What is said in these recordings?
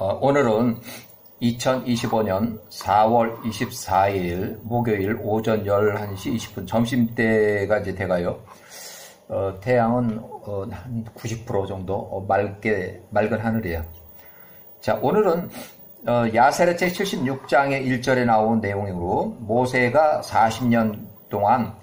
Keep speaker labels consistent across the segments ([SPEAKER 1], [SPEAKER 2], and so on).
[SPEAKER 1] 오늘은 2025년 4월 24일 목요일 오전 11시 20분 점심때가 이제 돼가요. 태양은 한 90% 정도 맑은 하늘이에요. 자, 오늘은 야세르책 76장의 1절에 나온 내용으로 모세가 40년 동안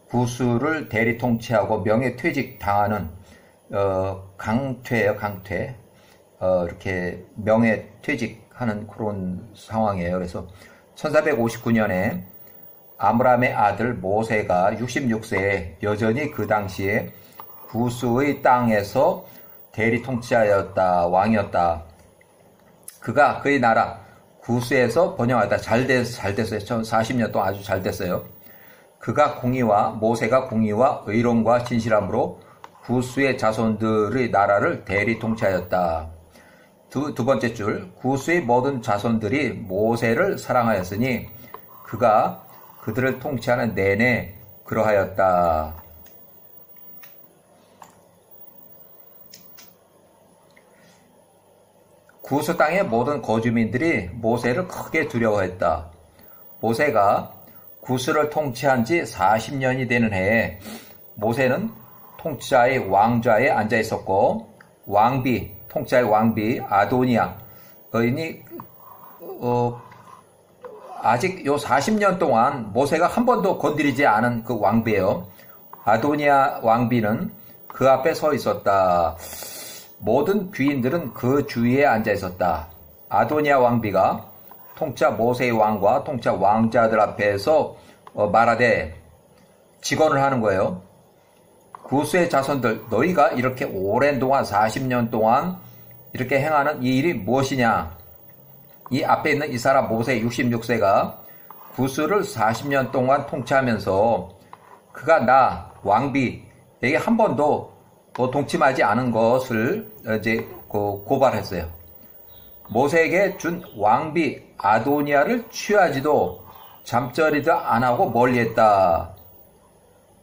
[SPEAKER 1] 구스를 대리 통치하고 명예퇴직 당하는 강퇴예요, 강퇴. 이렇게 명예퇴직하는 그런 상황이에요. 그래서 1459년에 아므람의 아들 모세가 66세에 여전히 그 당시에 구스의 땅에서 대리 통치하였다, 왕이었다. 그가 그의 나라 구스에서 번영하다 잘 됐어요. 40년 동안 아주 잘 됐어요. 모세가 공의와 의로움과 진실함으로 구스의 자손들의 나라를 대리 통치하였다. 두 번째 줄, 구스의 모든 자손들이 모세를 사랑하였으니 그가 그들을 통치하는 내내 그러하였다. 구스 땅의 모든 거주민들이 모세를 크게 두려워했다. 모세가 구스를 통치한 지 40년이 되는 해에 모세는 통치자의 왕좌에 앉아 있었고 통치자의 왕비 아도니아 여인이 아직 요 40년 동안 모세가 한 번도 건드리지 않은 그 왕비예요. 아도니아 왕비는 그 앞에 서 있었다. 모든 귀인들은 그 주위에 앉아 있었다. 아도니아 왕비가 통치자 모세의 왕과 통치자 왕자들 앞에서 말하되 직언을 하는 거예요. 구스의 자손들, 너희가 이렇게 오랜 동안 40년 동안 이렇게 행하는 이 일이 무엇이냐? 이 앞에 있는 이 사람 모세 66세가 구스를 40년 동안 통치하면서 그가 나 왕비에게 한 번도 동침하지 않은 것을 이제 고발했어요. 모세에게 준 왕비 아도니아를 취하지도 잠자리도 안 하고 멀리했다.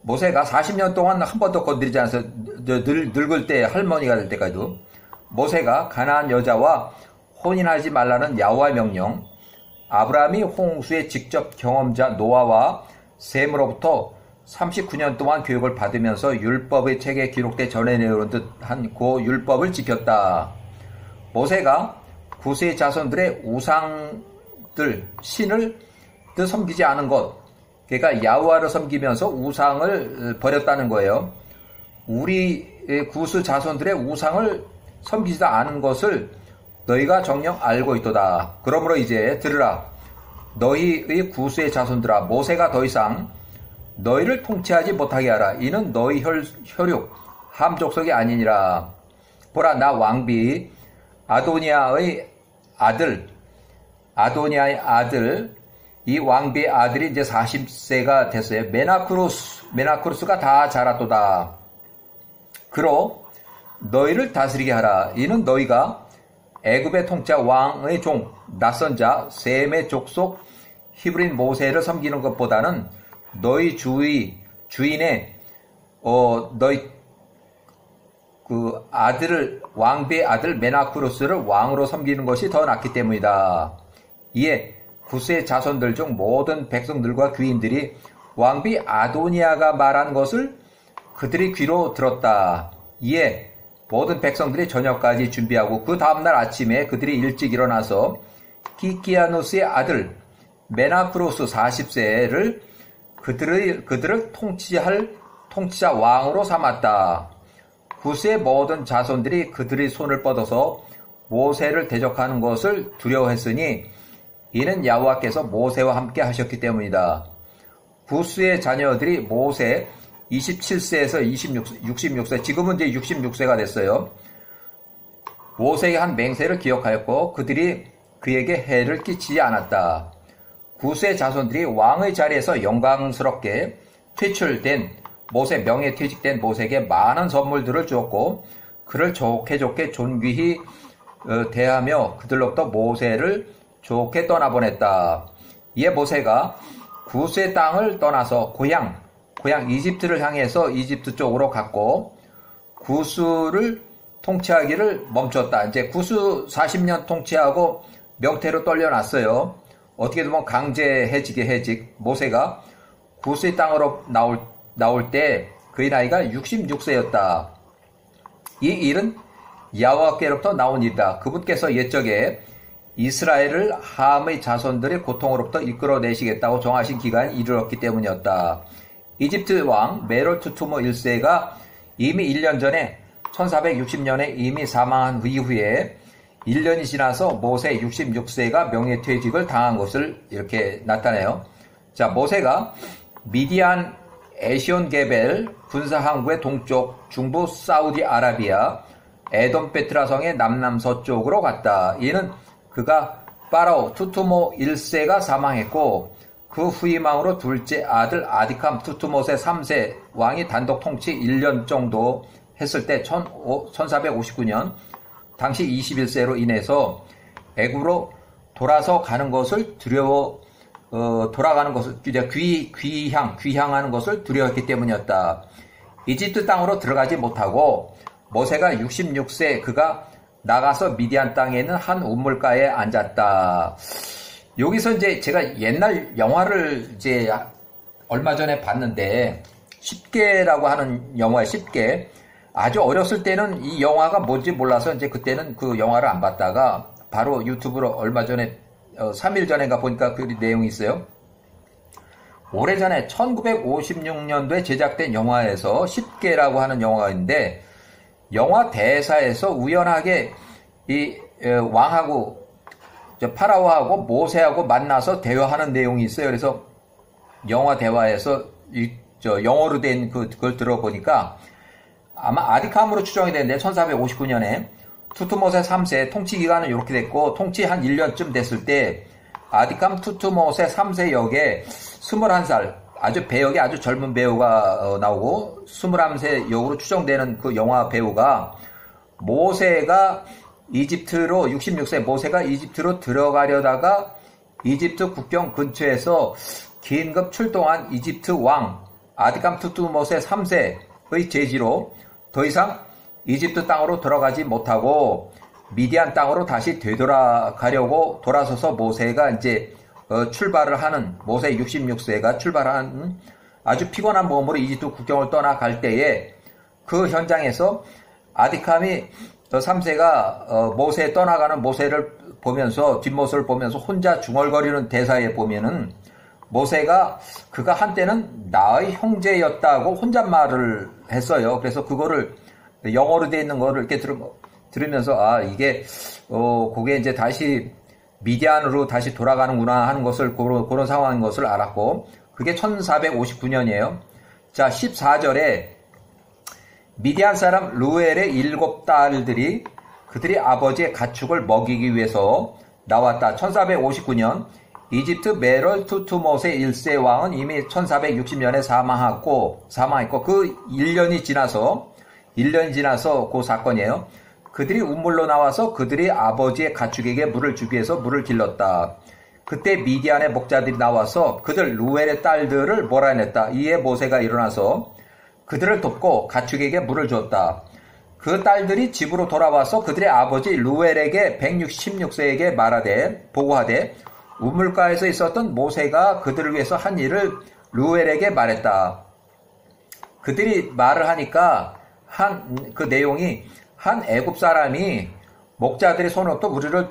[SPEAKER 1] 모세가 40년 동안 한 번도 건드리지 않아서 늙을 때 할머니가 될 때까지도 모세가 가나안 여자와 혼인하지 말라는 야호와의 명령, 아브라함이 홍수의 직접 경험자 노아와 셈으로부터 39년 동안 교육을 받으면서 율법의 책에 기록돼 전해내오는 듯한 그 율법을 지켰다. 모세가 구스의 자손들의 우상들, 신을 섬기지 않은 것, 그러니까 야호와를 섬기면서 우상을 버렸다는 거예요. 우리 구스 자손들의 우상을 섬기지도 않은 것을 너희가 정녕 알고 있도다. 그러므로 이제 들으라. 너희의 구스의 자손들아, 모세가 더 이상 너희를 통치하지 못하게 하라. 이는 너희 혈육 함족속이 아니니라. 보라, 나 왕비 아도니아의 아들, 이 왕비의 아들이 이제 40세가 됐어요. 메나쿠루스가 다 자랐도다. 그로 너희를 다스리게 하라. 이는 너희가 애굽의 통치자 왕의 종, 낯선 자, 셈의 족속 히브리인 모세를 섬기는 것보다는 너희 주인의 너희 그 왕비의 아들 메나쿠루스를 왕으로 섬기는 것이 더 낫기 때문이다. 이에 구스의 자손들 중 모든 백성들과 귀인들이 왕비 아도니아가 말한 것을 그들이 귀로 들었다. 이에 모든 백성들이 저녁까지 준비하고 그 다음날 아침에 그들이 일찍 일어나서 키키아누스의 아들 메나쿠루스 40세를 그들을 통치자 왕으로 삼았다. 구스의 모든 자손들이 그들의 손을 뻗어서 모세를 대적하는 것을 두려워했으니 이는 야호와께서 모세와 함께 하셨기 때문이다. 구스의 자녀들이 모세 27세에서 66세, 지금은 이제 66세가 됐어요. 모세의 한 맹세를 기억하였고 그들이 그에게 해를 끼치지 않았다. 구스의 자손들이 왕의 자리에서 영광스럽게 퇴출된 명예퇴직된 모세에게 많은 선물들을 주었고 그를 좋게 존귀히 대하며 그들로부터 모세를 좋게 떠나보냈다. 이에 모세가 구스의 땅을 떠나서 고향 이집트를 향해서 이집트 쪽으로 갔고 구스를 통치하기를 멈췄다. 이제 구스 40년 통치하고 명태로 떨려놨어요. 어떻게든 뭐 강제해직에 해직. 모세가 구스의 땅으로 나올 때 그의 나이가 66세였다. 이 일은 야호와께로부터 나온 일이다. 그분께서 옛적에 이스라엘을 함의 자손들의 고통으로부터 이끌어내시겠다고 정하신 기간이 이르렀기 때문이었다. 이집트 왕 메롤투투모 1세가 이미 1년 전에 1460년에 이미 사망한 이후에 1년이 지나서 모세 66세가 명예퇴직을 당한 것을 이렇게 나타내요. 자, 모세가 미디안 에시온게벨 군사항구의 동쪽, 중부 사우디아라비아, 에돔 베트라성의 남남서쪽으로 갔다. 이는 그가 파라오 투투모 1세가 사망했고 그 후임왕으로 둘째 아들 아디캄 투투모세 3세 왕이 단독 통치 1년 정도 했을 때 1459년 당시 21세로 인해서 애굽으로 돌아서 가는 것을 돌아가는 것을 귀향하는 것을 두려웠기 때문이었다. 이집트 땅으로 들어가지 못하고 모세가 66세 그가 나가서 미디안 땅에 있는 한 우물가에 앉았다. 여기서 이제 제가 옛날 영화를 이제 얼마 전에 봤는데 10개라고 하는 영화에 10개. 아주 어렸을 때는 이 영화가 뭔지 몰라서 이제 그때는 그 영화를 안 봤다가 바로 유튜브로 얼마 전에 3일 전인가 보니까 그 내용이 있어요. 오래전에 1956년도에 제작된 영화에서 10개라고 하는 영화가 있는데 영화 대사에서 우연하게 이 왕하고 파라오하고 모세하고 만나서 대화하는 내용이 있어요. 그래서 영화 대화에서 영어로 된 그걸 들어보니까 아마 아디캄으로 추정이 되는데 1459년에 투투모세 3세 통치 기간은 이렇게 됐고 통치 한 1년쯤 됐을 때 아디캄 투투모세 3세 역에 21살 아주 배역이 아주 젊은 배우가 나오고 21세 역으로 추정되는 그 영화 배우가 모세가 이집트로 66세 모세가 이집트로 들어가려다가 이집트 국경 근처에서 긴급 출동한 이집트 왕 아디캄 투투모세 3세의 제지로 더 이상 이집트 땅으로 들어가지 못하고 미디안 땅으로 다시 되돌아가려고 돌아서서 모세가 이제 출발을 하는 모세 66세가 출발하는 아주 피곤한 몸으로 이집트 국경을 떠나갈 때에 그 현장에서 아디캄이 3세가 모세 떠나가는 모세를 보면서 뒷모습을 보면서 혼자 중얼거리는 대사에 보면은 모세가 그가 한때는 나의 형제였다고 혼잣말을 했어요. 그래서 그거를 영어로 되어 있는 거를 이렇게 들으면서 이게 그게 이제 다시 미디안으로 다시 돌아가는구나 하는 것을 그런 상황인 것을 알았고 그게 1459년이에요. 자, 14절에 미디안 사람 루엘의 7딸들이 그들이 아버지의 가축을 먹이기 위해서 나왔다. 1459년 이집트 메롤 투투모세 1세 왕은 이미 1460년에 사망했고 그 1년이 지나서 그 사건이에요. 그들이 우물로 나와서 그들이 아버지의 가축에게 물을 주기 위해서 물을 길렀다. 그때 미디안의 목자들이 나와서 그들 루엘의 딸들을 몰아냈다. 이에 모세가 일어나서 그들을 돕고 가축에게 물을 주었다. 그 딸들이 집으로 돌아와서 그들의 아버지 루엘에게 116세에게 보고하되 우물가에서 있었던 모세가 그들을 위해서 한 일을 루엘에게 말했다. 그들이 말을 하니까 그 내용이 한 애굽 사람이 목자들의 손으로 우리를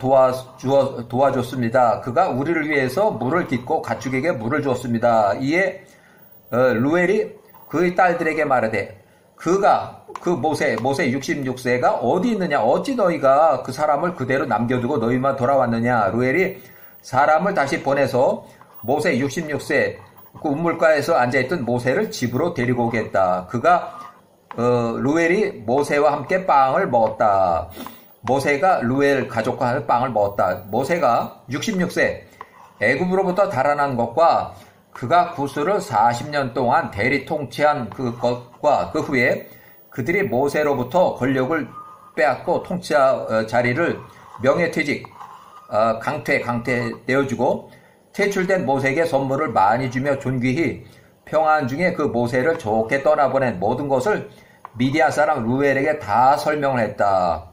[SPEAKER 1] 도와줬습니다. 그가 우리를 위해서 물을 깃고 가축에게 물을 주었습니다. 이에 루엘이 그의 딸들에게 말하되 그 모세 66세가 어디 있느냐? 어찌 너희가 그 사람을 그대로 남겨두고 너희만 돌아왔느냐? 루엘이 사람을 다시 보내서 모세 66세 그 우물가에서 앉아있던 모세를 집으로 데리고 오겠다. 그가 루엘이 모세와 함께 빵을 먹었다. 모세가 루엘 가족과 빵을 먹었다. 모세가 66세 애굽으로부터 달아난 것과 그가 구스를 40년 동안 대리 통치한 그것과 그 후에 그들이 모세로부터 권력을 빼앗고 통치 자리를 명예퇴직, 강퇴 내어주고 퇴출된 모세에게 선물을 많이 주며 존귀히 평안 중에 그 모세를 좋게 떠나보낸 모든 것을 미디안 사람 루엘에게 다 설명을 했다.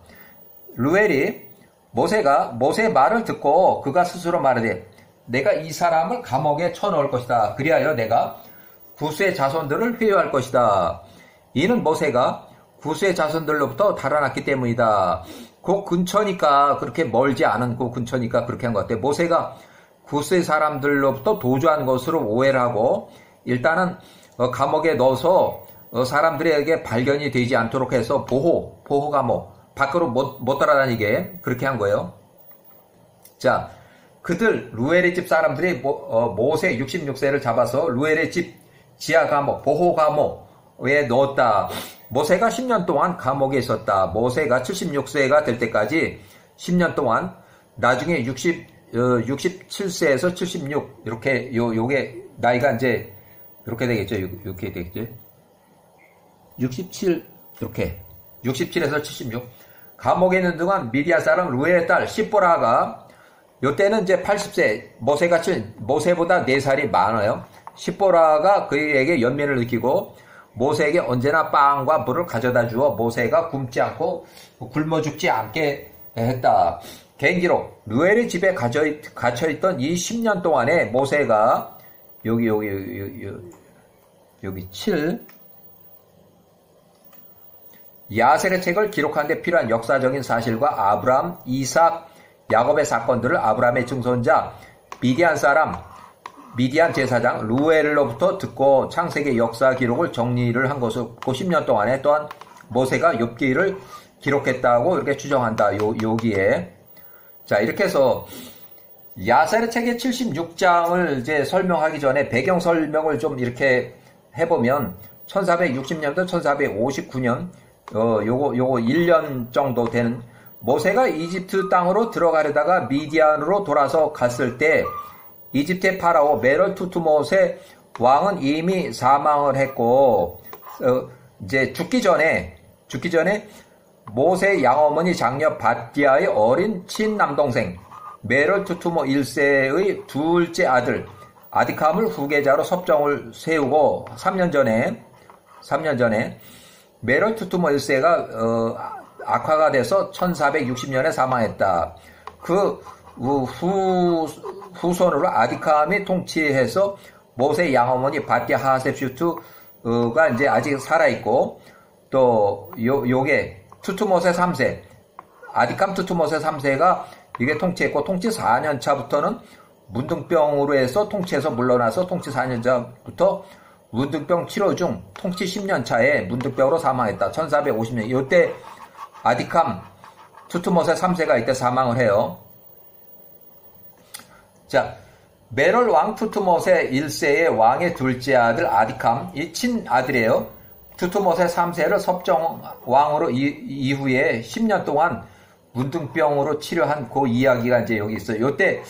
[SPEAKER 1] 루엘이 모세의 말을 듣고 그가 스스로 말하되 내가 이 사람을 감옥에 쳐넣을 것이다. 그리하여 내가 구스의 자손들을 회유할 것이다. 이는 모세가 구스의 자손들로부터 달아났기 때문이다. 그 근처니까 그렇게 멀지 않은 그 근처니까 그렇게 한 것 같아. 모세가 구스의 사람들로부터 도주한 것으로 오해를 하고 일단은 감옥에 넣어서 사람들에게 발견이 되지 않도록 해서 보호 감옥 밖으로 못 따라다니게 그렇게 한 거예요. 자, 그들 루엘의 집 사람들이 모세 66세를 잡아서 루엘의 집 지하 감옥 보호 감옥에 넣었다. 모세가 10년 동안 감옥에 있었다. 모세가 76세가 될 때까지 10년 동안 나중에 67세에서 76 이렇게 요게 나이가 이제 이렇게 되겠죠. 이렇게 되겠죠. 67 이렇게 67에서 76 감옥에 있는 동안 미디안 사람 루엘의 딸 시보라가 요때는 이제 80세 모세보다 4살이 많아요. 시보라가 그에게 연민을 느끼고 모세에게 언제나 빵과 물을 가져다 주어 모세가 굶지 않고 굶어 죽지 않게 했다. 개인기록 루엘의 집에 갇혀있던 이 10년 동안에 모세가 여기 7 야셀의 책을 기록하는 데 필요한 역사적인 사실과 아브라함, 이삭, 야곱의 사건들을 아브라함의 증손자 미디안 제사장 루엘로부터 듣고 창세기 역사 기록을 정리를 한 것을 그 10년 동안에 또한 모세가 욥기를 기록했다고 이렇게 추정한다. 여기에 자 이렇게 해서 야셀의 책의 76장을 이제 설명하기 전에 배경 설명을 좀 이렇게 해보면 1460년도 1459년 요거 1년 정도 되는 모세가 이집트 땅으로 들어가려다가 미디안으로 돌아서 갔을 때 이집트의 파라오 메럴투트모세 왕은 이미 사망을 했고 이제 죽기 전에 모세의 양어머니 장녀 밧디아의 어린 친남동생 메럴투트모 1세의 둘째 아들 아디캄을 후계자로 섭정을 세우고 3년 전에 메럴투트모 1세가 악화가 돼서 1460년에 사망했다. 그 후손으로 아디캄이 통치해서 모세의 양어머니 밧디아 하셉슈트가 이제 아직 살아있고 또 요게 투투모세 3세 아디캄 투투모세 3세가 이게 통치했고 통치 4년 차부터는 문둥병으로 해서 통치에서 물러나서 통치 4년 차부터 문둥병 치료 중 통치 10년 차에 문둥병으로 사망했다. 1450년 이때 아디캄 투투모세 3세가 이때 사망을 해요. 자, 메럴 왕 투투모세 1세의 왕의 둘째 아들 아디캄, 이 친아들이에요. 투투모세 3세를 섭정 왕으로 이후에 10년 동안 문둥병으로 치료한 그 이야기가 이제 여기 있어요. 요때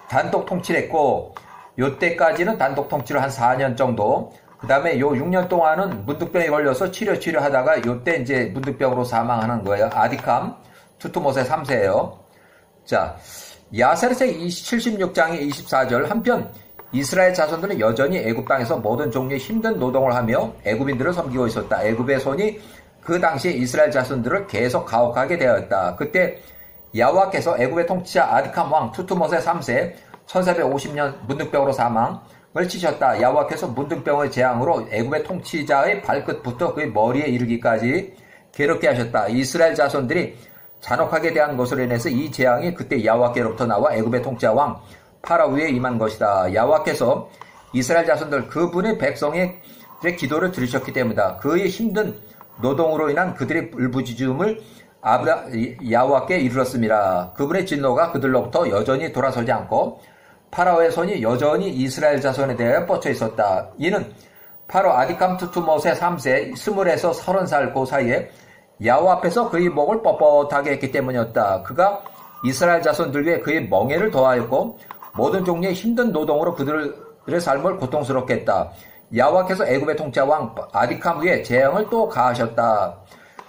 [SPEAKER 1] 단독 통치를 했고, 요때까지는 단독 통치를 한 4년 정도, 그 다음에 요 6년 동안은 문둥병에 걸려서 치료하다가 요때 이제 문둥병으로 사망하는 거예요. 아디캄, 투투모세 3세예요. 자, 야셀의 책 76장의 24절 한편 이스라엘 자손들은 여전히 애굽 땅에서 모든 종류의 힘든 노동을 하며 애굽인들을 섬기고 있었다. 애굽의 손이 그 당시에 이스라엘 자손들을 계속 가혹하게 되었다. 그때 야호와께서 애굽의 통치자 아디캄 왕 투투모세 3세 1450년 문둥병으로 사망을 치셨다. 야호와께서 문둥병의 재앙으로 애굽의 통치자의 발끝부터 그의 머리에 이르기까지 괴롭게 하셨다. 이스라엘 자손들이 잔혹하게 대한 것으로 인해서 이 재앙이 그때 야호와께로부터 나와 애굽의 통치자 왕 파라오에 임한 것이다. 야호와께서 이스라엘 자손들 그분의 백성의 기도를 들으셨기 때문이다. 그의 힘든 노동으로 인한 그들의 울부짖음을 야호와께 이르렀습니다. 그분의 진노가 그들로부터 여전히 돌아서지 않고 파라오의 손이 여전히 이스라엘 자손에 대해 뻗쳐 있었다. 이는 바로 아디캄 투투모세 3세 20에서 30살 그 사이에 야호와 앞에서 그의 목을 뻣뻣하게 했기 때문이었다. 그가 이스라엘 자손들 위해 그의 멍에를 더하였고 모든 종류의 힘든 노동으로 그들의 삶을 고통스럽게 했다. 야호와께서 애굽의 통치자 왕 아디캄 위에 재앙을 또 가하셨다.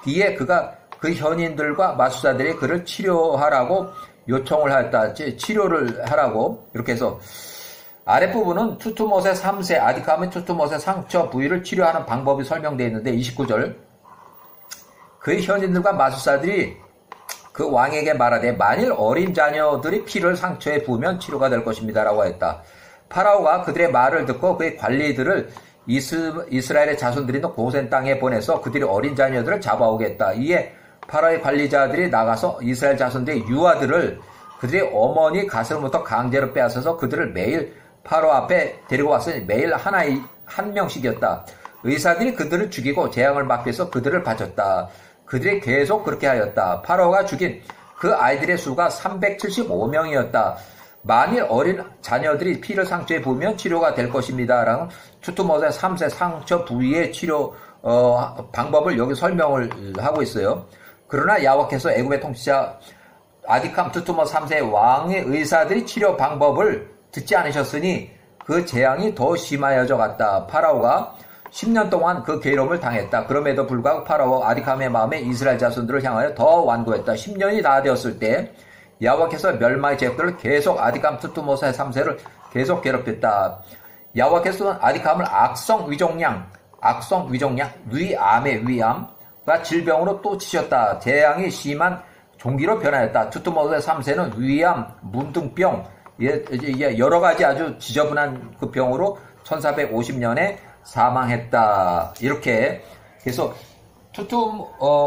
[SPEAKER 1] 뒤에 그가 그 현인들과 마술사들이 그를 치료하라고 요청을 하였다. 치료를 하라고 이렇게 해서 아랫부분은 투투모세 3세 아디캄의 투투모세 상처 부위를 치료하는 방법이 설명되어 있는데 29절 그의 현인들과 마술사들이 그 왕에게 말하되 만일 어린 자녀들이 피를 상처에 부으면 치료가 될 것입니다 라고 했다. 파라오가 그들의 말을 듣고 그의 관리들을 이스라엘의 자손들이 있는 고센 땅에 보내서 그들이 어린 자녀들을 잡아오겠다. 이에 파라오의 관리자들이 나가서 이스라엘 자손들의 유아들을 그들의 어머니 가슴부터 강제로 빼앗아서 그들을 매일 파라오 앞에 데리고 왔으니 매일 한 명씩이었다. 의사들이 그들을 죽이고 재앙을 막기 위해서 그들을 바쳤다. 그들이 계속 그렇게 하였다. 파라오가 죽인 그 아이들의 수가 375명이었다. 만일 어린 자녀들이 피를 상처에 부으면 치료가 될 것입니다. 라는 투투모세 3세 상처 부위의 치료 방법을 여기 설명을 하고 있어요. 그러나 야와께서 애굽의 통치자 아디캄 투투모 3세 왕의 의사들이 치료 방법을 듣지 않으셨으니 그 재앙이 더 심하여져 갔다. 파라오가 10년 동안 그 괴로움을 당했다. 그럼에도 불구하고 파라오 아디캄의 마음에 이스라엘 자손들을 향하여 더 완고했다. 10년이 다 되었을 때 야와께서 멸망의 제국들을 계속 아디캄 투투모세 3세를 계속 괴롭혔다. 야와께서는 아디캄을 악성 위종양, 위암의 위암과 질병으로 또 치셨다. 재앙이 심한 종기로 변하였다. 투투모세 3세는 위암, 문둥병, 여러 가지 아주 지저분한 그 병으로 1450년에 사망했다. 이렇게 그래서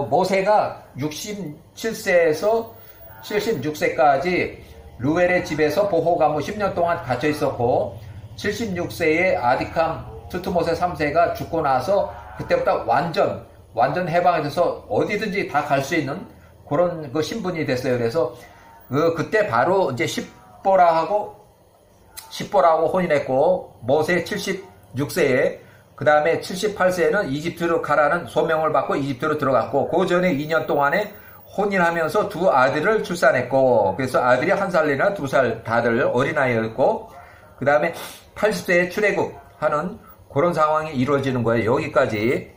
[SPEAKER 1] 모세가 67세에서 76세까지 루엘의 집에서 보호감호 10년 동안 갇혀 있었고 76세에 아디캄 투투모세 3세가 죽고 나서 그때부터 완전 해방이 돼서 어디든지 다 갈 수 있는 그런 그 신분이 됐어요. 그래서 그때 바로 이제 십보라하고 혼인했고 모세 76세에 그 다음에 78세에는 이집트로 가라는 소명을 받고 이집트로 들어갔고 그 전에 2년 동안에 혼인하면서 두 아들을 출산했고 그래서 아들이 1살이나 2살 다들 어린아이였고 그 다음에 80세에 출애굽하는 그런 상황이 이루어지는 거예요. 여기까지